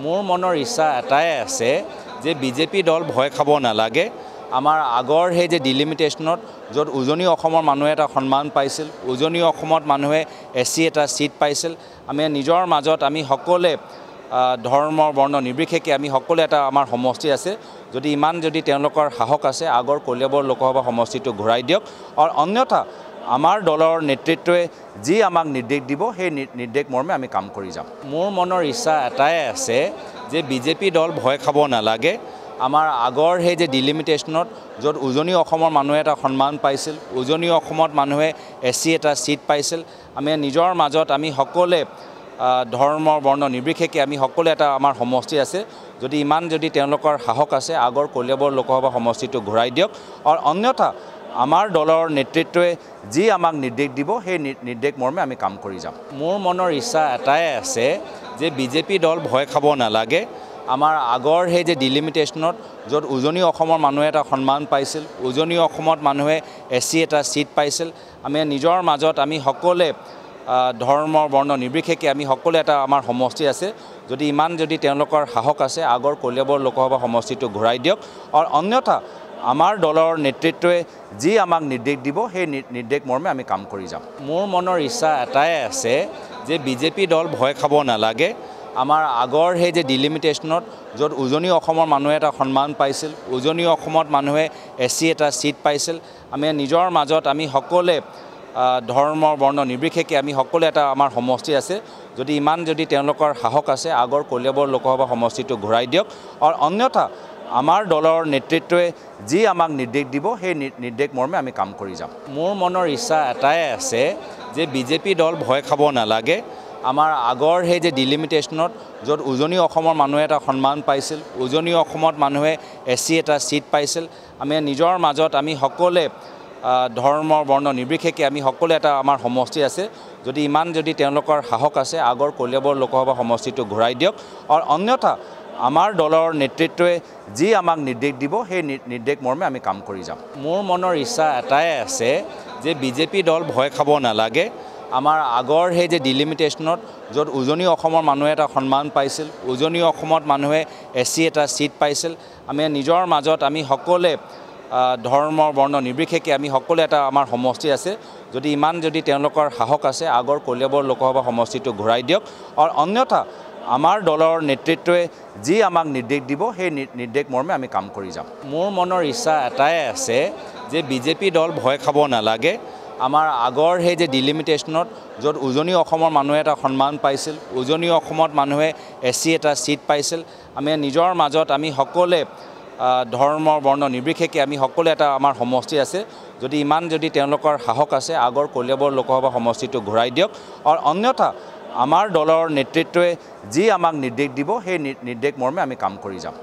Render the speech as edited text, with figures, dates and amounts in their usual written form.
মোৰ মনৰ ইচ্ছা এটাই আছে যে বিজেপি দল ভয় খাব নালাগে। আমাৰ আগৰ সেই যে ডিলিমিটেশ্যনত য'ত উজনি অসমৰ মানুহে এটা সন্মান পাইছিল, উজনি অসমত মানুহে এছচি এটা সিট পাইছিল, আমি নিজৰ মাজত আমি সকলোৱে ধৰ্ম বৰ্ণ নিৰ্বিশেষে আমি সকলোৱে এটা আমাৰ সমষ্টি আছে। যদি তেওঁলোকৰ সাহস আছে আগৰ কলিয়াবৰ লোকসভা সমষ্টিটো ঘূৰাই দিয়ক। আৰু অন্যথা আমাৰ দলৰ নেতৃত্বই যি আমাক নিৰ্দেশ দিব সেই নিৰ্দেশ মৰ্মে আমি কাম কৰি যাম। মোৰ মনৰ ইচ্ছা এটাই আছে যে বিজেপি দল ভয় খাব নালাগে। আমাৰ আগৰ সেই যে ডিলিমিটেশ্যনত য'ত উজনি অসমৰ মানুহে এটা সন্মান পাইছিল, উজনি অসমত মানুহে এছচি এটা সিট পাইছিল, আমি নিজৰ মাজত আমি সকলোৱে ধৰ্ম বৰ্ণ নিৰ্বিশেষে আমি সকলোৱে এটা আমাৰ সমষ্টি আছে। যদি তেওঁলোকৰ সাহস আছে আগৰ কলিয়াবৰ লোকসভা সমষ্টিটো ঘূৰাই দিয়ক। আৰু অন্যথা আমাৰ দলৰ নেতৃত্বই যি আমাক নিৰ্দেশ দিব সেই নিৰ্দেশ মৰ্মে আমি কাম কৰি যাম। মোৰ মনৰ ইচ্ছা এটাই আছে যে বিজেপি দল ভয় খাব নালাগে। আমাৰ আগৰ সেই যে ডিলিমিটেশ্যনত য'ত উজনি অসমৰ মানুহে এটা সন্মান পাইছিল, উজনি অসমত মানুহে এছচি এটা সিট পাইছিল, আমি নিজৰ মাজত আমি সকলোৱে ধৰ্ম বৰ্ণ নিৰ্বিশেষে আমি সকলোৱে এটা আমাৰ সমষ্টি আছে। যদি তেওঁলোকৰ সাহস আছে আগৰ কলিয়াবৰ লোকসভা সমষ্টিটো ঘূৰাই দিয়ক। আৰু অন্যথা আমাৰ দলৰ নেতৃত্বই যি আমাক নিৰ্দেশ দিব সেই নিৰ্দেশ মৰ্মে আমি কাম কৰি যাম। মোৰ মনৰ ইচ্ছা এটাই আছে যে বিজেপি দল ভয় খাব নালাগে। আমাৰ আগৰ সেই যে ডিলিমিটেশ্যনত য'ত উজনি অসমৰ মানুহে এটা সন্মান পাইছিল, উজনি অসমত মানুহে এছচি এটা সিট পাইছিল, আমি নিজৰ মাজত আমি সকলোৱে ধৰ্ম বৰ্ণ নিৰ্বিশেষে আমি সকলোৱে এটা আমাৰ সমষ্টি আছে। যদি তেওঁলোকৰ সাহস আছে আগৰ কলিয়াবৰ লোকসভা সমষ্টিটো ঘূৰাই দিয়ক। আৰু অন্যথা আমাৰ দলৰ নেতৃত্বই যি আমাক নিৰ্দেশ দিব সেই নিৰ্দেশ মৰ্মে আমি কাম কৰি যাম। মোৰ মনৰ ইচ্ছা এটাই আছে যে বিজেপি দল ভয় খাব নালাগে। আমাৰ আগৰ সেই যে ডিলিমিটেশ্যনত য'ত উজনি অসমৰ মানুহে এটা সন্মান পাইছিল, উজনি অসমত মানুহে এছচি এটা সিট পাইছিল, আমি নিজৰ মাজত আমি সকলোৱে ধৰ্ম বৰ্ণ নিৰ্বিশেষে আমি সকলোৱে এটা আমাৰ সমষ্টি আছে। যদি তেওঁলোকৰ সাহস আছে আগৰ কলিয়াবৰ লোকসভা সমষ্টিটো ঘূৰাই দিয়ক। আৰু অন্যথা আমাৰ দলৰ নেতৃত্বই যি আমাক নিৰ্দেশ দিব সেই নিৰ্দেশ মৰ্মে আমি কাম কৰি যাম। মোৰ মনৰ ইচ্ছা এটাই আছে যে বিজেপি দল ভয় খাব নালাগে। আমাৰ আগৰ সেই যে ডিলিমিটেশ্যনত য'ত উজনি অসমৰ মানুহে এটা সন্মান পাইছিল, উজনি অসমত মানুহে এছচি এটা সিট পাইছিল, আমি নিজৰ মাজত আমি সকলোৱে ধৰ্ম বৰ্ণ নিৰ্বিশেষে আমি সকলোৱে এটা আমাৰ সমষ্টি আছে। যদি তেওঁলোকৰ সাহস আছে আগৰ কলিয়াবৰ লোকসভা সমষ্টিটো ঘূৰাই দিয়ক। আৰু অন্যথা আমাৰ দলৰ নেতৃত্বই যি আমাক নিৰ্দেশ দিব সেই নিৰ্দেশ মৰ্মে আমি কাম কৰি যাম। মোৰ মনৰ ইচ্ছা এটাই আছে যে বিজেপি দল ভয় খাব নালাগে। আমাৰ আগৰ সেই যে ডিলিমিটেশ্যনত য'ত উজনি অসমৰ মানুহে এটা সন্মান পাইছিল, উজনি অসমত মানুহে এছচি এটা সিট পাইছিল, আমি নিজৰ মাজত আমি সকলোৱে ধৰ্ম বৰ্ণ নিৰ্বিশেষে আমি সকলোৱে এটা আমাৰ সমষ্টি আছে। যদি তেওঁলোকৰ সাহস আছে আগৰ কলিয়াবৰ লোকসভা সমষ্টিটো ঘূৰাই দিয়ক। আৰু অন্যথা আমাৰ দলৰ নেতৃত্বই যি আমাক নিৰ্দেশ দিব সেই নিৰ্দেশ মৰ্মে আমি কাম কৰি যাম।